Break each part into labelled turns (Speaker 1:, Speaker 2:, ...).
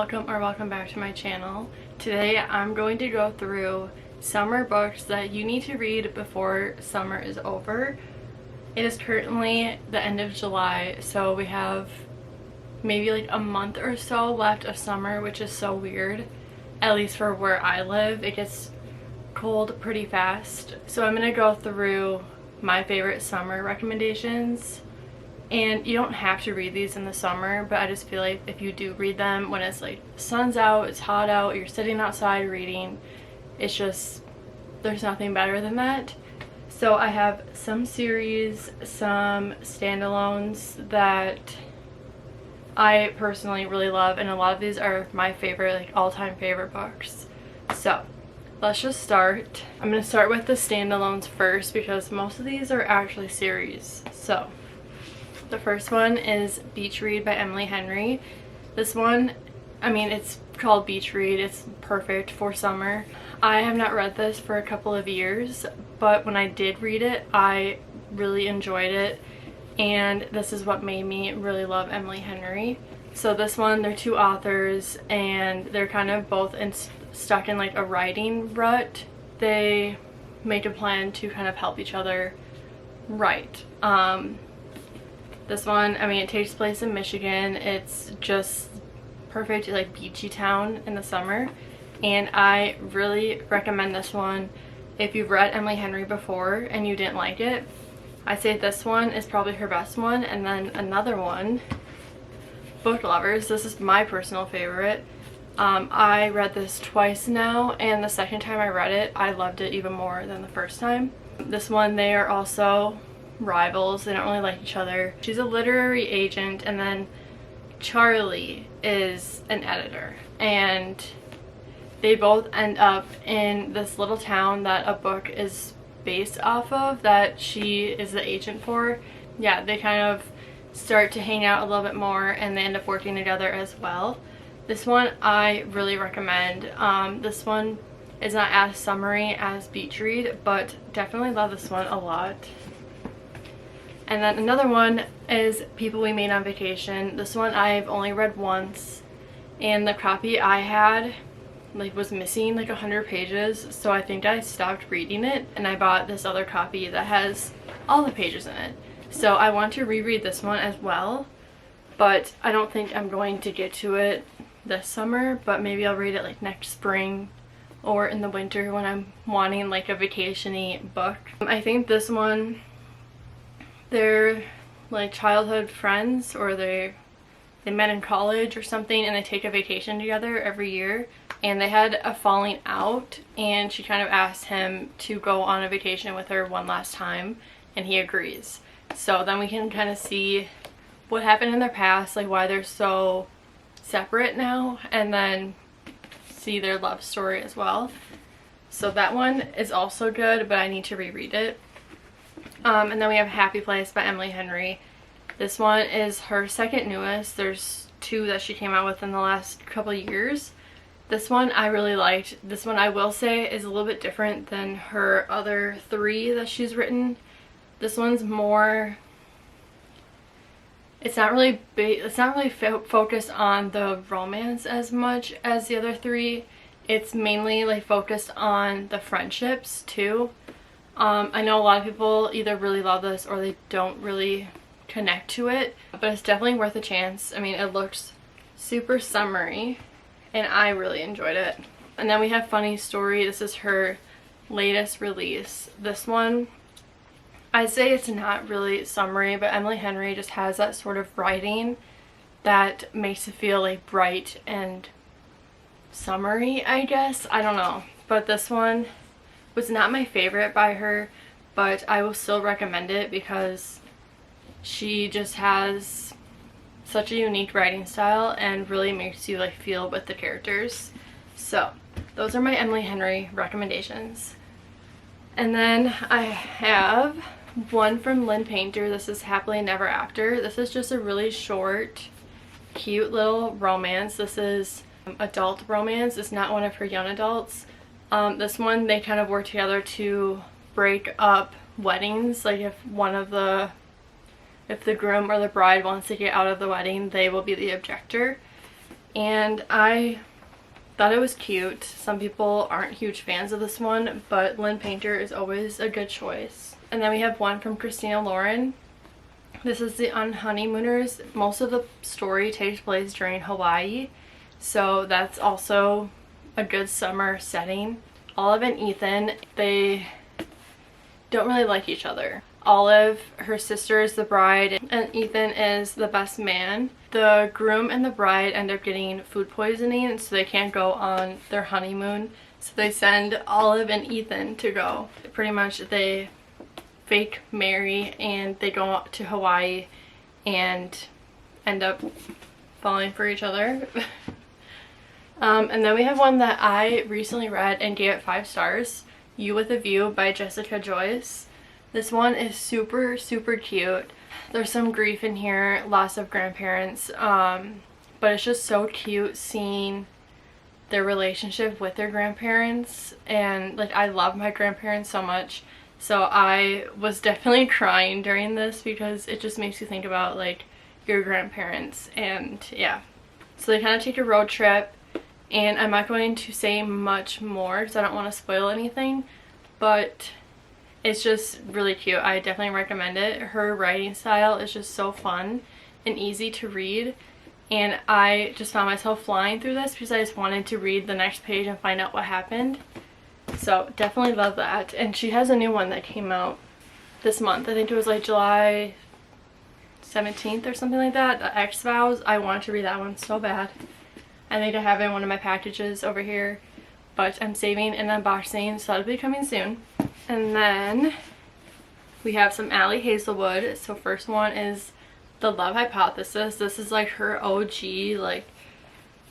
Speaker 1: welcome back to my channel. Today I'm going to go through summer books that you need to read before summer is over. It is currently the end of July, so we have maybe like a month or so left of summer, which is so weird. At least for where I live, it gets cold pretty fast. So I'm gonna go through my favorite summer recommendations. And you don't have to read these in the summer, but I just feel like if you do read them when it's like the sun's out, it's hot out, you're sitting outside reading, it's just, there's nothing better than that. So I have some series, some standalones that I personally really love, and a lot of these are my favorite, like all-time favorite books. So let's just start. I'm going to start with the standalones first because most of these are actually series. So the first one is Beach Read by Emily Henry. This one, I mean, it's called Beach Read. It's perfect for summer. I have not read this for a couple of years, but when I did read it, I really enjoyed it. And this is what made me really love Emily Henry. So this one, they're two authors, and they're kind of both stuck in like a writing rut. They make a plan to kind of help each other write. This one, I mean, it takes place in Michigan. It's just perfect, like beachy town in the summer, and I really recommend this one. If you've read Emily Henry before and you didn't like it, I say this one is probably her best one. And then another one, Book Lovers. This is my personal favorite. I read this twice now, and the second time I read it, I loved it even more than the first time. This one, they are also rivals. They don't really like each other. She's a literary agent, and then Charlie is an editor, and they both end up in this little town that a book is based off of that she is the agent for. Yeah, they kind of start to hang out a little bit more, and they end up working together as well. This one I really recommend. This one is not as summery as Beach Read, but definitely love this one a lot. And then another one is People We Meet on Vacation. This one I've only read once, and the copy I had like was missing like 100 pages, so I think I stopped reading it, and I bought this other copy that has all the pages in it. So I want to reread this one as well, but I don't think I'm going to get to it this summer, but maybe I'll read it like next spring or in the winter when I'm wanting like a vacation-y book. I think this one, they're like childhood friends, or they met in college or something, and they take a vacation together every year, and they had a falling out, and she kind of asked him to go on a vacation with her one last time, and he agrees. So then we can kind of see what happened in their past, like why they're so separate now, and then see their love story as well. So that one is also good, but I need to reread it. And then we have Happy Place by Emily Henry. This one is her second newest. There's two that she came out with in the last couple years. This one I really liked. This one I will say is a little bit different than her other three that she's written. This one's more, it's not really focused on the romance as much as the other three. It's mainly like focused on the friendships too. I know a lot of people either really love this or they don't really connect to it, but it's definitely worth a chance. I mean, it looks super summery, and I really enjoyed it. And then we have Funny Story. This is her latest release. This one, I say it's not really summery, but Emily Henry just has that sort of writing that makes it feel like bright and summery, I guess. I don't know. But this one was not my favorite by her, but I will still recommend it because she just has such a unique writing style and really makes you like feel with the characters. So those are my Emily Henry recommendations. And then I have one from Lynn Painter. This is Happily Never After. This is just a really short, cute little romance. This is adult romance. It's not one of her young adults. This one, they kind of work together to break up weddings. Like if the groom or the bride wants to get out of the wedding, they will be the objector. and I thought it was cute. Some people aren't huge fans of this one, but Lynn Painter is always a good choice. And then we have one from Christina Lauren. This is the Honeymooners. Most of the story takes place during Hawaii, so that's also a good summer setting. Olive and Ethan, they don't really like each other. Olive, her sister, is the bride, and Ethan is the best man. The groom and the bride end up getting food poisoning, so they can't go on their honeymoon. So they send Olive and Ethan to go. Pretty much they fake marry and they go to Hawaii and end up falling for each other. And then we have one that I recently read and gave it 5 stars. You with a View by Jessica Joyce. This one is super, super cute. There's some grief in here, loss of grandparents, but it's just so cute seeing their relationship with their grandparents. And like, I love my grandparents so much, so I was definitely crying during this because it just makes you think about like your grandparents. And yeah, so they kind of take a road trip, and I'm not going to say much more because I don't want to spoil anything, but it's just really cute. I definitely recommend it. Her writing style is just so fun and easy to read, and I just found myself flying through this because I just wanted to read the next page and find out what happened. So definitely love that. And she has a new one that came out this month. I think it was like July 17th or something like that. The X-Vows. I wanted to read that one so bad. I think I have it in one of my packages over here, but I'm saving an unboxing, so that'll be coming soon. And then we have some Allie Hazelwood. So first one is The Love Hypothesis. This is like her OG, like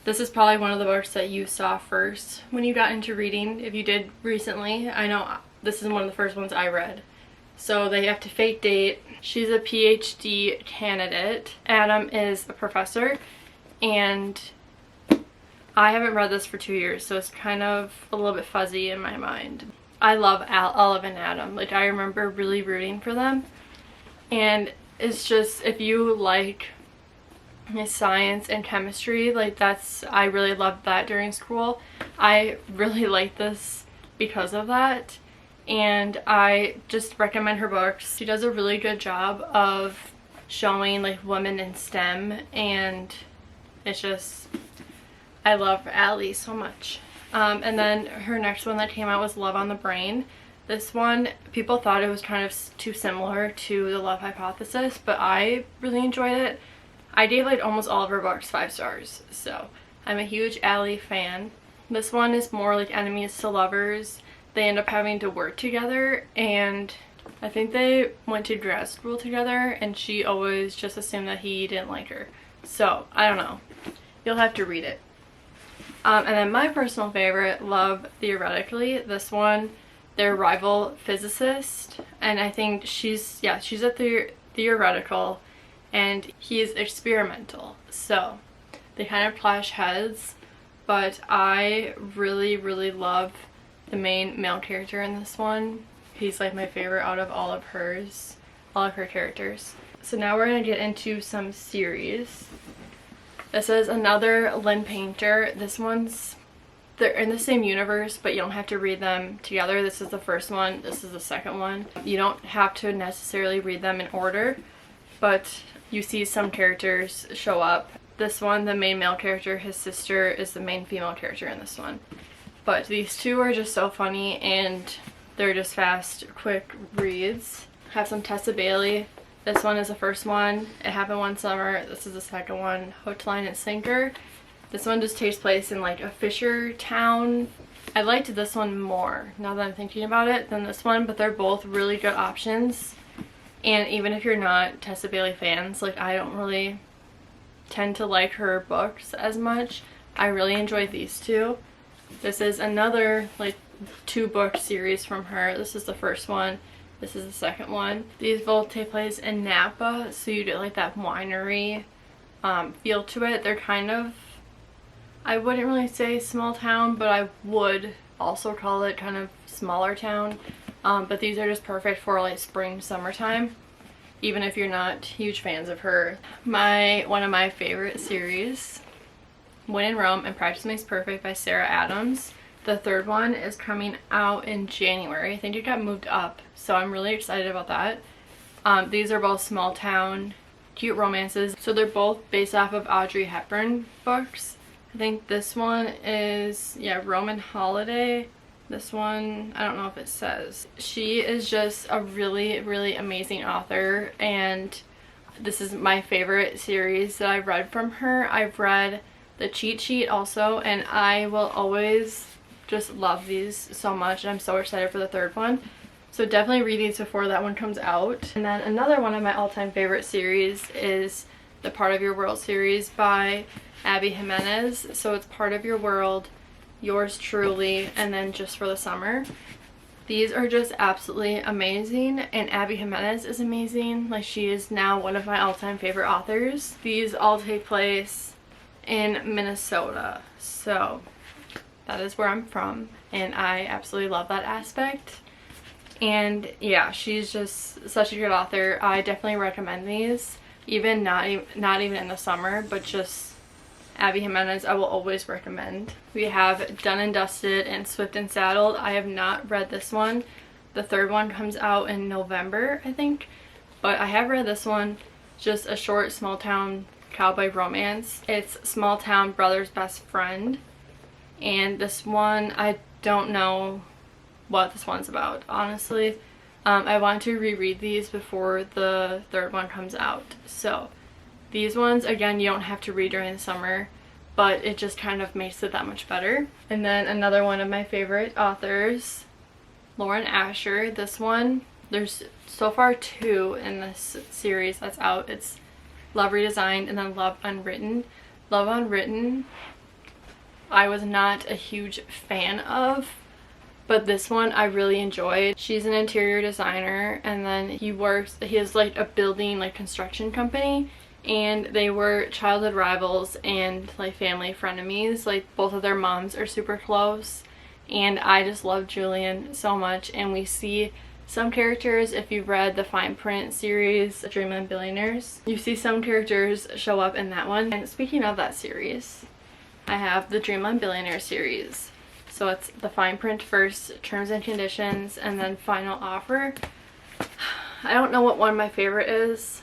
Speaker 1: this is probably one of the books that you saw first when you got into reading, if you did recently. I know this is one of the first ones I read. So they have to fake date. She's a PhD candidate. Adam is a professor, and I haven't read this for 2 years, so it's kind of a little bit fuzzy in my mind. I love Olive and Adam. Like, I remember really rooting for them, and it's just, if you like science and chemistry, like that's, I really loved that during school. I really like this because of that, and I just recommend her books. She does a really good job of showing like women in STEM, and it's just, I love Allie so much. And then her next one that came out was Love on the Brain. This one, people thought it was kind of too similar to The Love Hypothesis, but I really enjoyed it. I gave like almost all of her books 5 stars, so I'm a huge Allie fan. This one is more like enemies to lovers. They end up having to work together, and I think they went to grad school together, and she always just assumed that he didn't like her. So, I don't know. You'll have to read it. And then my personal favorite, Love Theoretically. This one, their rival physicist, and I think she's a theoretical, and he is experimental. So they kind of clash heads, but I really, really love the main male character in this one. He's like my favorite out of all of her characters. So now we're gonna get into some series. This is another Lynn Painter. This one's, they're in the same universe, but you don't have to read them together. This is the first one, this is the second one. You don't have to necessarily read them in order, but you see some characters show up. This one, the main male character, his sister is the main female character in this one. But these two are just so funny, and they're just fast, quick reads. Have some Tessa Bailey. This one is the first one. It Happened One Summer. This is the second one, Hook, Line, and Sinker. This one just takes place in like a fisher town. I liked this one more, now that I'm thinking about it, than this one, but they're both really good options. And even if you're not Tessa Bailey fans, like I don't really tend to like her books as much, I really enjoy these two. This is another like 2-book series from her. This is the first one. This is the second one. These both take place in Napa, so you get like that winery feel to it. They're kind of, I wouldn't really say small town, but I would also call it kind of smaller town. But these are just perfect for like spring, summertime, even if you're not huge fans of her. One of my favorite series When in Rome and Practice Makes Perfect by Sarah Adams. The third one is coming out in January. I think it got moved up, so I'm really excited about that. These are both small town cute romances, so they're both based off of Audrey Hepburn books. I think this one is, yeah, Roman Holiday. This one, I don't know if it says. She is just a really, really amazing author, and this is my favorite series that I've read from her. I've read the cheat sheet also, and I will always just love these so much, and I'm so excited for the third one. So definitely read these before that one comes out. And then another one of my all-time favorite series is the Part of Your World series by Abby Jimenez. So it's Part of Your World, Yours Truly, and then Just for the Summer. These are just absolutely amazing, and Abby Jimenez is amazing. Like, she is now one of my all-time favorite authors. These all take place in Minnesota, so that is where I'm from, and I absolutely love that aspect. And yeah, she's just such a good author. I definitely recommend these, even not even in the summer, but just Abby Jimenez I will always recommend. We have Done and Dusted and Swift and Saddled. I have not read this one. The third one comes out in November, I think, but I have read this one. Just a short small town cowboy romance. It's small town brother's best friend, and this one, I don't know what this one's about, honestly. I want to reread these before the third one comes out. So these ones, again, you don't have to read during the summer, but it just kind of makes it that much better. And then another one of my favorite authors, Lauren Asher. This one, there's so far 2 in this series that's out. It's Love Redesigned and then Love Unwritten. Love Unwritten, I was not a huge fan of, but this one I really enjoyed. She's an interior designer, and then he has like a building like construction company, and they were childhood rivals and like family frenemies. Like, both of their moms are super close, and I just love Julian so much. And we see some characters, if you've read the fine print series Dreamland Billionaires, you see some characters show up in that one. And speaking of that series, I have the Dreamland Billionaire series. So it's the fine print first, terms and conditions, and then final offer. I don't know what one my favorite is.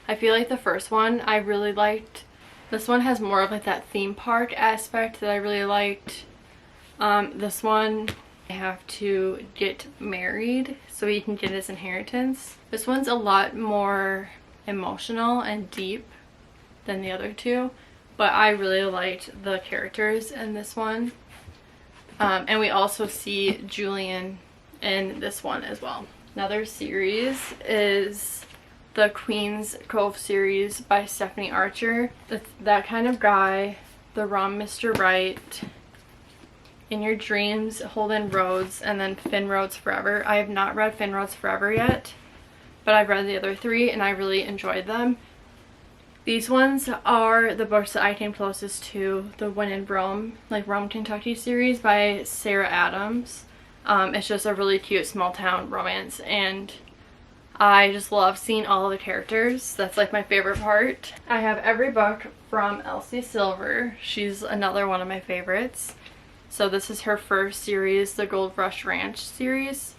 Speaker 1: I feel like the first one I really liked. This one has more of like that theme park aspect that I really liked. This one, I have to get married so he can get his inheritance. This one's a lot more emotional and deep than the other two, but I really liked the characters in this one. And we also see Julian in this one as well. Another series is the Queen's Cove series by Stephanie Archer. It's That Kind of Guy, The Wrong Mr. Right, In Your Dreams, Holden Rhodes, and then Finn Rhodes Forever. I have not read Finn Rhodes Forever yet, but I've read the other 3 and I really enjoyed them. These ones are the books that I came closest to the When in Rome, like Rome, Kentucky series by Sarah Adams. It's just a really cute small town romance, and I just love seeing all of the characters. That's like my favorite part. I have every book from Elsie Silver. She's another one of my favorites. So this is her first series, the Gold Rush Ranch series.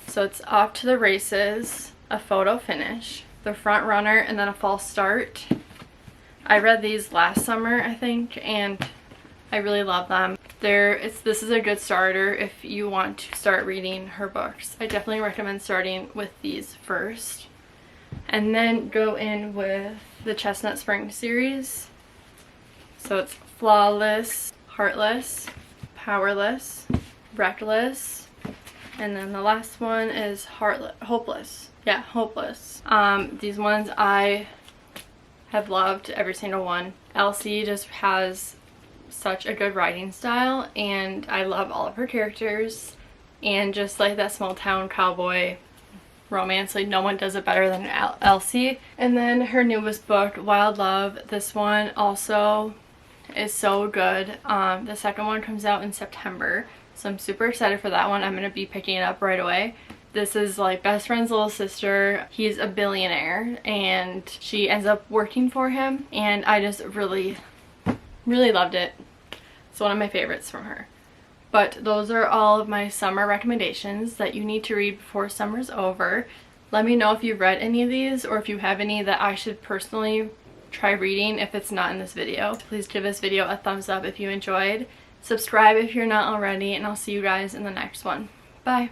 Speaker 1: So it's Off to the Races, A Photo Finish, The Front Runner, and then A False Start. I read these last summer, I think, and I really love them. This is a good starter if you want to start reading her books. I definitely recommend starting with these first, and then go in with the Chestnut Springs series. So it's Flawless, Heartless, Powerless, Reckless, and then the last one is Hopeless. Yeah, Hopeless. These ones I have loved every single one. Elsie just has such a good writing style, and I love all of her characters, and just like that small town cowboy romance, like no one does it better than Elsie. And then her newest book, Wild Love, this one also is so good. The second one comes out in September, so I'm super excited for that one. I'm gonna be picking it up right away. This is like best friend's little sister. He's a billionaire and she ends up working for him, and I just really Really loved it. It's one of my favorites from her. But those are all of my summer recommendations that you need to read before summer's over. Let me know if you've read any of these or if you have any that I should personally try reading if it's not in this video. Please give this video a thumbs up if you enjoyed. Subscribe if you're not already, and I'll see you guys in the next one. Bye!